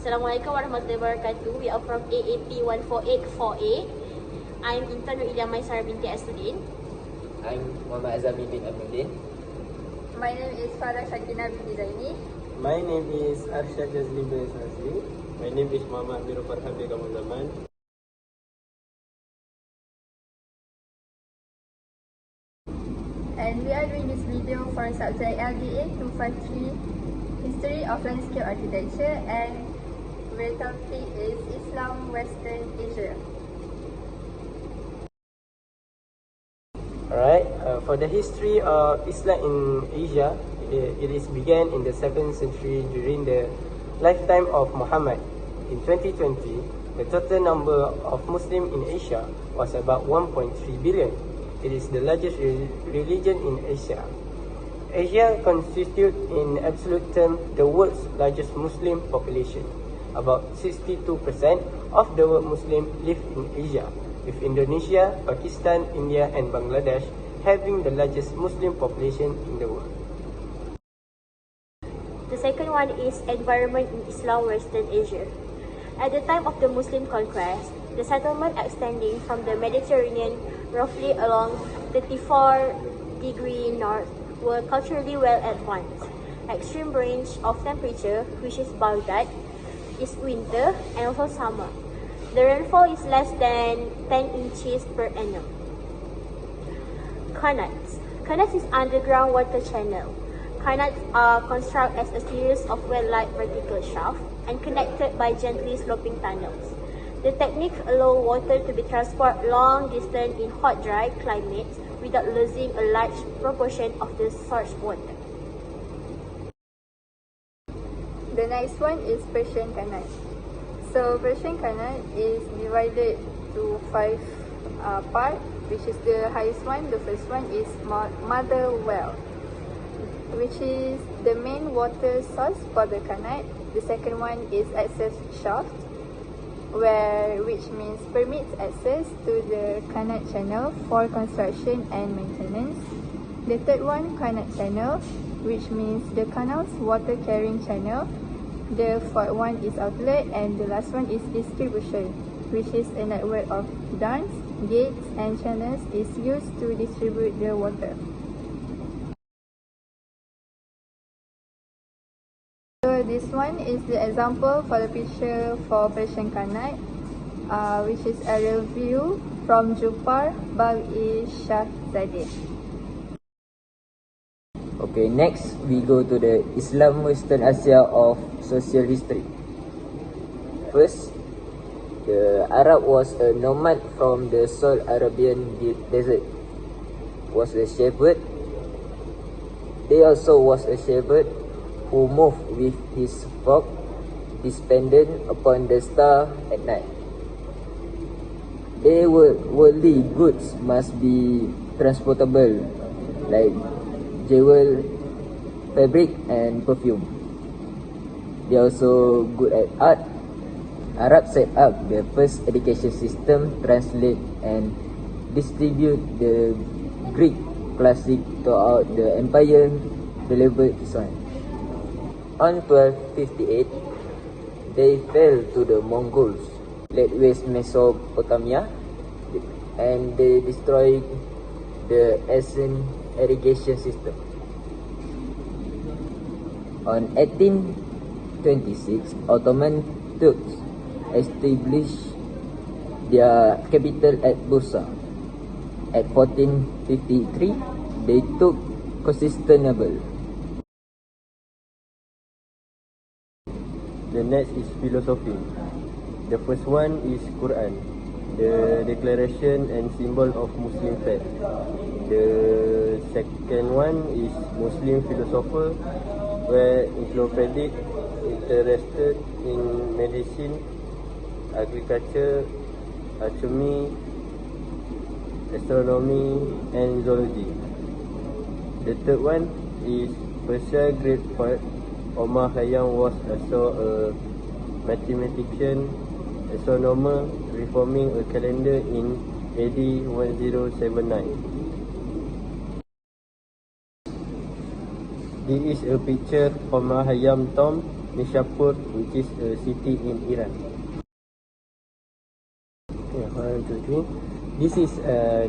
Assalamualaikum warahmatullahi wabarakatuh. We are from AAP 1484A. I'm Intern IYLIA MAISARAH binti S.SUDIN. I'm Muhammad AZAMI bin AMINUDDin. My name is Farah Syakina binti JAINI. My name is ARSYAD JAZLI bin SUHAZELI. My name is AMIRUL FARHAN bin KAMARUZAMAN. And we are doing this video for subject LDA 253 History of Landscape Architecture, and the topic is Islam Western Asia. Alright, for the history of Islam in Asia, it is began in the 7th century during the lifetime of Muhammad. In 2020, the total number of Muslims in Asia was about 1.3 billion. It is the largest religion in Asia. Asia constitutes in absolute terms the world's largest Muslim population. About 62% of the world Muslims live in Asia, with Indonesia, Pakistan, India and Bangladesh having the largest Muslim population in the world. The second one is environment in Islam Western Asia. At the time of the Muslim conquest, the settlement extending from the Mediterranean roughly along 34° north were culturally well advanced. Extreme range of temperature, which is Baghdad, is winter and also summer. The rainfall is less than 10 inches per annum. Canals. Canals is underground water channel. Canals are constructed as a series of well-lined vertical shafts and connected by gently sloping tunnels. The technique allows water to be transported long distance in hot, dry climates without losing a large proportion of the source water. The next one is Persian Canal. So Persian Canal is divided to 5 parts, which is the highest one. The first one is Mother Well, which is the main water source for the canal. The second one is access shaft, which means permits access to the canal channel for construction and maintenance. The third one, canal channel, which means the canal's water carrying channel. The fourth one is outlet, and the last one is distribution, which is a network of dams, gates and channels is used to distribute the water. So this one is the example for the picture for Persian Canal, which is aerial view from Jupar, Shahzadeh. Okay, next we go to the Islam Western Asia of social history. First, the Arab was a nomad from the South Arabian desert. Was a shepherd. They also was a shepherd who moved with his flock, dependent upon the star at night. Their worldly goods must be transportable, like jewel, fabric and perfume. They are also good at art. Arab set up the first education system, translate and distribute the Greek classic throughout the empire, delivered this one. On 1258, they fell to the Mongols, led West Mesopotamia, and they destroyed the Asian irrigation system. On 1826, Ottoman Turks established their capital at Bursa. At 1453, they took Constantinople. The next is philosophy. The first one is Quran, the declaration and symbol of Muslim faith. The second one is Muslim philosopher, where encyclopedic interested in medicine, agriculture, alchemy, astronomy and zoology. The third one is Persia great poet Omar Khayyam was also a mathematician, astronomer, reforming a calendar in AD 1079. This is a picture of Omar Khayyam tomb Nishapur, which is a city in Iran. Okay, 1, 2, 3. This is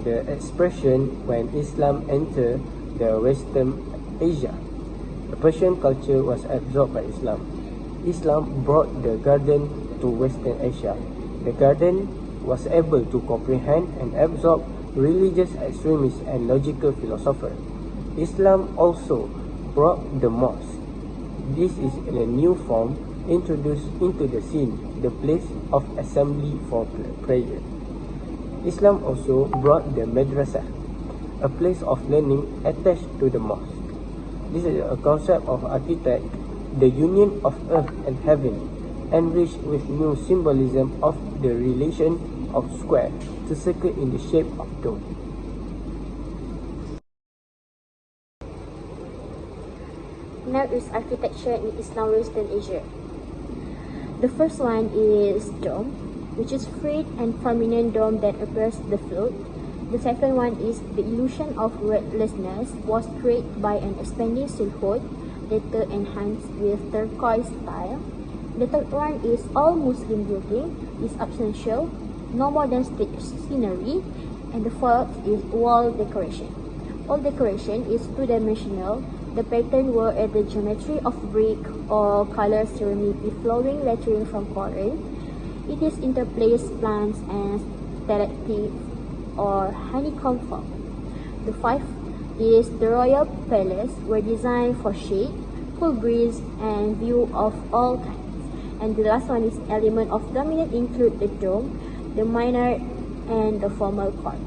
the expression when Islam entered the Western Asia. The Persian culture was absorbed by Islam. Islam brought the garden to Western Asia. The garden was able to comprehend and absorb religious extremists and logical philosophers. Islam also brought the mosque. This is in a new form introduced into the scene, the place of assembly for prayer. Islam also brought the madrasah, a place of learning attached to the mosque. This is a concept of architect, the union of earth and heaven, enriched with new symbolism of the relation of square to circle in the shape of dome. Now is architecture in Islam Western Asia. The first one is dome, which is freed and prominent dome that appears the float. The second one is the illusion of weightlessness was created by an expanding silhouette, later enhanced with turquoise style. The third one is all Muslim building is substantial, no more than stage scenery, and the fourth is wall decoration. Wall decoration is two-dimensional. The pattern were at the geometry of brick or color ceramic with flowing lettering from Koran. It is interplaced plants and stalactites or honeycomb form. The fifth is the royal palace were designed for shade, cool breeze, and view of all kinds. And the last one is element of dominant include the dome, the minaret, and the formal court.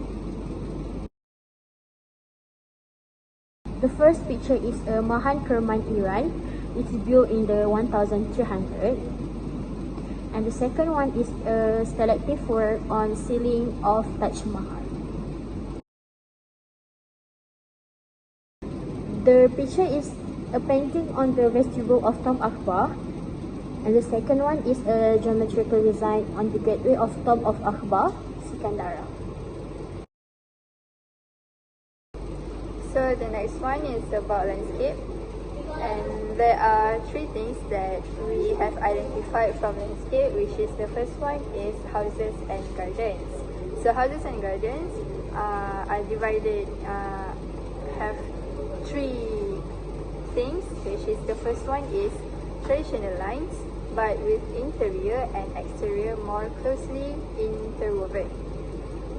The first picture is a Mahan Kerman Iran. It's built in the 1300. And the second one is a stalactite work on ceiling of Taj Mahal. The picture is a painting on the vestibule of Tomb Akbar. And the second one is a geometrical design on the gateway of Tomb of Akbar, Sikandara. So the next one is about landscape, and there are three things that we have identified from landscape, which is the first one is houses and gardens. So houses and gardens are divided, have three things, which is the first one is traditional lines, but with interior and exterior more closely interwoven.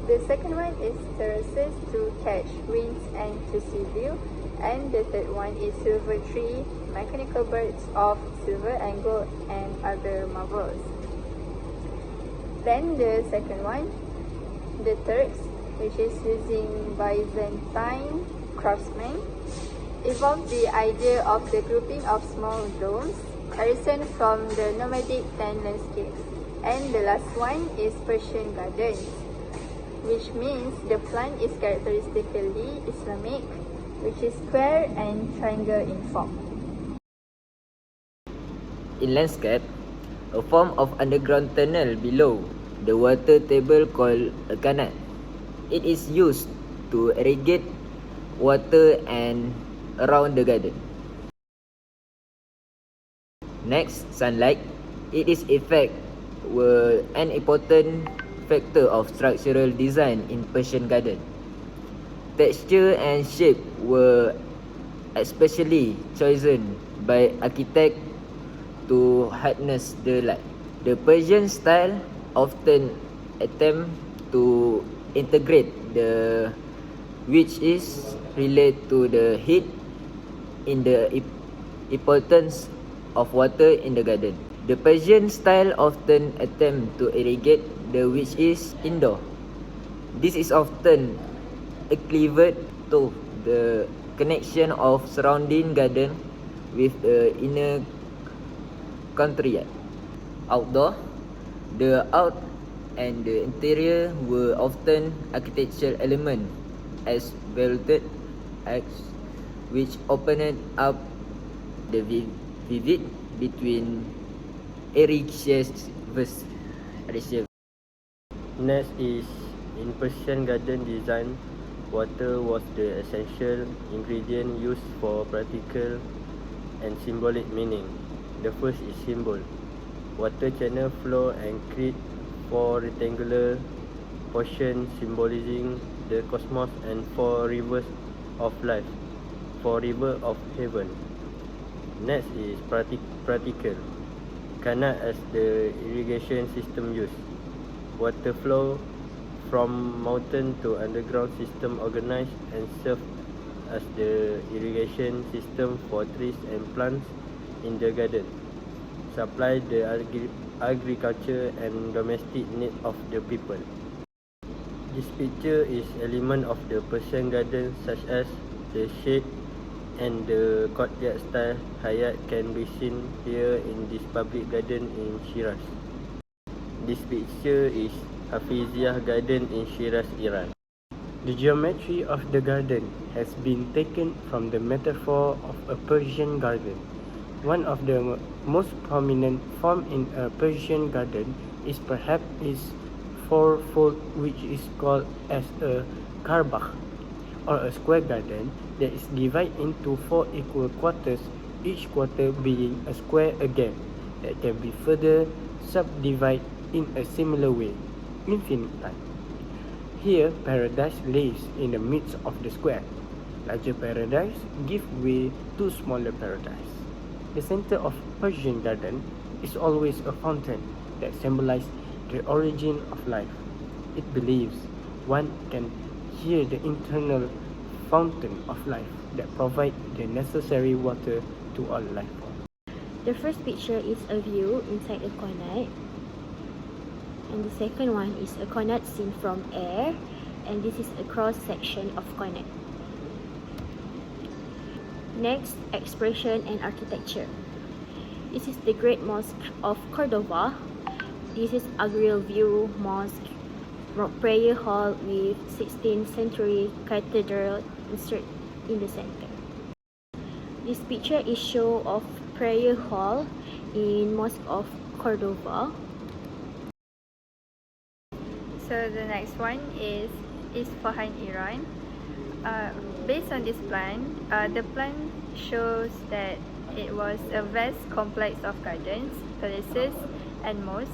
The second one is terraces to catch winds and to see view. And the third one is silver tree, mechanical birds of silver and gold and other marvels. Then the second one, the Turks, which is using Byzantine craftsmen, evolved the idea of the grouping of small domes, arisen from the nomadic tent landscape. And the last one is Persian gardens, which means the plant is characteristically Islamic, which is square and triangle in form. In landscape, a form of underground tunnel below the water table called a canal. It is used to irrigate water and around the garden. Next, sunlight. Its effect were an important factor of structural design in Persian garden. Texture and shape were especially chosen by architects to harness the light. The Persian style often attempt to integrate the which is related to the heat in the importance of water in the garden. The Persian style often attempt to irrigate the which is indoor. This is often equivalent to the connection of surrounding garden with the inner courtyard. Outdoor, the out and the interior were often architectural element as vaulted arcs, which opened up the vivid between irrigation versus. Next is in Persian garden design, water was the essential ingredient used for practical and symbolic meaning. The first is symbol. Water channel flow and create 4 rectangular portions symbolizing the cosmos and 4 rivers of life, 4 rivers of heaven. Next is practical. Canal as the irrigation system used. Water flow from mountain to underground system organized and serve as the irrigation system for trees and plants in the garden. Supply the agriculture and domestic need of the people. This picture is element of the Persian garden such as the shade and the courtyard style hayat can be seen here in this public garden in Shiraz. This picture is Hafiziyah Garden in Shiraz, Iran. The geometry of the garden has been taken from the metaphor of a Persian garden. One of the most prominent form in a Persian garden is perhaps its fourfold, which is called as a karbakh, or a square garden that is divided into 4 equal quarters, each quarter being a square again, that can be further subdivided in a similar way, infinite time. Here, paradise lays in the midst of the square. Larger paradise give way to smaller paradise. The center of Persian garden is always a fountain that symbolizes the origin of life. It believes one can hear the internal fountain of life that provides the necessary water to all life forms. The first picture is a view inside a conut, and the second one is a conut seen from air, and this is a cross section of conut. Next, expression and architecture. This is the Great Mosque of Cordova. This is AMIRUL View Mosque, prayer hall with 16th century cathedral inserted in the center. This picture is show of prayer hall in Mosque of Cordova. So the next one is FARHAN, Iran. Based on this plan, the plan shows that it was a vast complex of gardens, palaces, and mosques,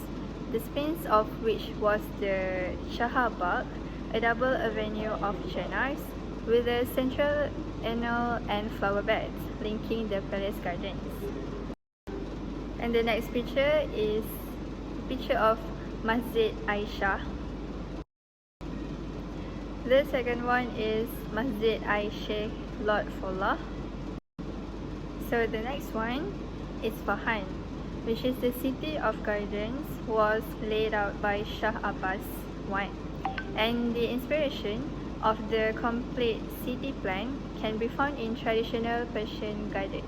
the spines of which was the Shahar-Bagh, a double avenue of chenars with a central angle and flower beds linking the palace gardens. And the next picture is a picture of Masjid Aisyah. The second one is Masjid Aisyah Lutfullah. So the next one is FARHAN, which is the city of gardens, was laid out by Shah Abbas I, and the inspiration of the complete city plan can be found in traditional Persian garden.